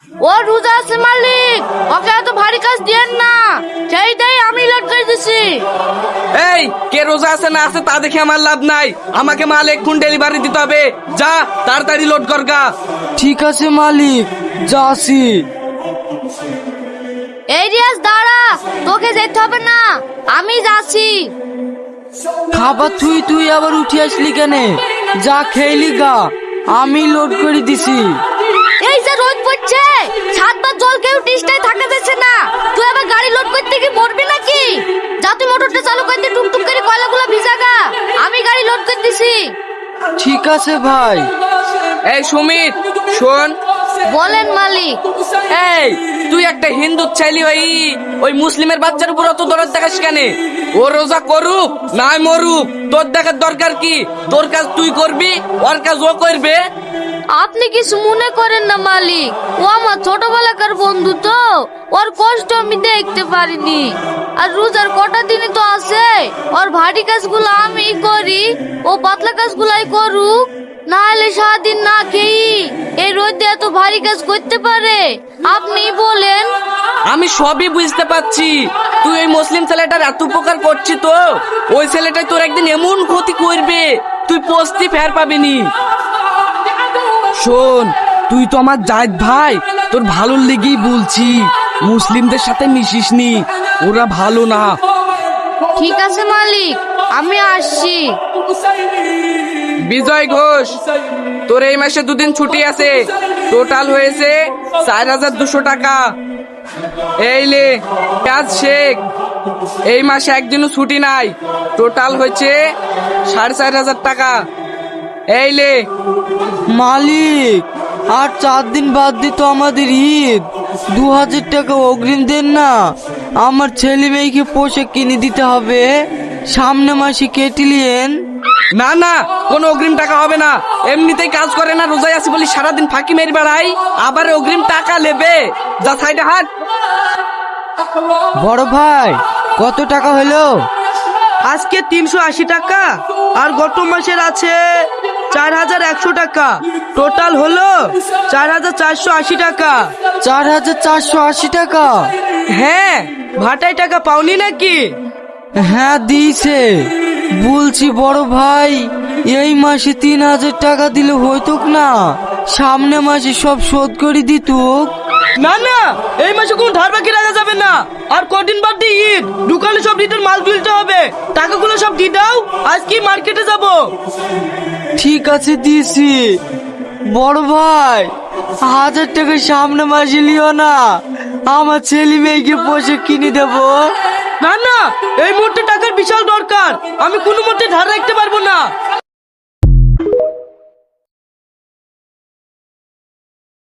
ও রোজা আছে মালিক, ওকে এত ভারী কাজ দিয়েন না, সেই দেই আমি লোড করে দিছি। এই কে রোজা আছে না আছে তা দেখে আমার লাভ নাই, আমাকে মাল এক্ষুন ডেলিভারি দিতে হবে। যা তাড়াতাড়ি লোড কর গা। ঠিক আছে মালিক, যাচ্ছি। এই রিয়াজ দাঁড়া, তোকে যেতে হবে না, আমি যাচ্ছি। খাবার তুই আবার উঠে আসলি কেন? যা খেলি গা, আমি লোড করে দিছি। এই যে রোদ পড়ছে, ছাদবার জল কেউ টিস্টায় থাকা যাচ্ছে না, তুই আবার গাড়ি লোড করতে কি মরবি নাকি? যা তুই মোটরটা চালু করে দে, টুকটুক করে কয়লাগুলো ভিজাগা, আমি গাড়ি লোড করে দিছি। ঠিক আছে ভাই। এই সুমিত শোন। বলেন মালিক। এই তুই একটা হিন্দু চাইলি ওই মুসলিমের বাচ্চার উপর অত দরদ দেখাস কেন? ও রোজা করুক নাই মরুক, তোর দেখার দরকার কি? তোর কাজ তুই করবি, ওর কাজ ও করবে। আপনি কিছু মনে করেন না মালিক, ও আমার ছোটবেলাকার বন্ধু, তো ওর কষ্ট আমি দেখতে পারিনি। আর রোজার কটা দিনই তো আছে, ওর ভারী কাজগুলো আমি করি, ও পাতলা কাজগুলাই করুক। না হলে সারাদিন না খেয়ে এই রোদে এত ভারী কাজ করতে পারে? আপনি বলেন। আমি সবই বুঝতে পারছি, তুই ওই মুসলিম ছেলেটার এত উপকার করছি, তো ওই ছেলেটাই তোর একদিন এমন ক্ষতি করবে তুই পস্তি ফের পাবিনি। শোন, তুই তো আমার জায়েদ ভাই, তোর ভালোর লেগেই বলছি, মুসলিমদের সাথে মিশিস নি, ওরা ভালো না। ঠিক আছে মালিক, আমি আসছি। বিজয় ঘোষ, তোর এই মাসে দুদিন ছুটি আছে, টোটাল হয়েছে 4200 টাকা। এই লে কাজ শেখ, এই মাসে একদিনও ছুটি নাই, টোটাল হয়েছে 4500 টাকা। এই লে। মালিক, আর 4 দিন বাদ দিত আমাদের ঈদ, 2000 টাকা অগ্রিম দেন না, আমার ছেলে মেয়েকে পোশাক কিনে দিতে হবে, সামনে মাসে কেটে নিয়েন। না না, কোনো অগ্রিম টাকা হবে না, এমনিতেই কাজ করে না, রোজায় আছি বলি সারাদিন ফাঁকি মেরে বেড়াই, আবার অগ্রিম টাকা নেবে? যা সাইডে হাট। বড় ভাই, কত টাকা হলো? আজকে 380 টাকা, আর গত মাসের আছে 4100 টাকা, টোটাল হলো 4480 টাকা। 4480 টাকা? হ্যাঁ, ভাটায় টাকা পাওনি নাকি? হ্যাঁ দিয়েছে। বলছি বড় ভাই, এই মাসে 3000 টাকা দিলে হইতো না, সামনে মাসে সব শোধ করে দিত। না না, এই মাসে কোন ধার বাকি রাখা যাবে না, আর কদিন বাদ দিয়ে ঈদ, দোকানে সব রিটার্ন মাল তুলতে হবে, টাকাগুলো সব দিয়ে দাও, আজকে মার্কেটে যাব। ঠিক আছে দিয়েছি। বড় ভাই, 1000 টাকা সামনে মাসে লিও না, আমার ছেলে মেয়েকে পোশাক কিনে দেবো। না না, এই মুহূর্তে টাকার বিশাল দরকার, আমি কোনো মতে ধার রাখতে পারবো না।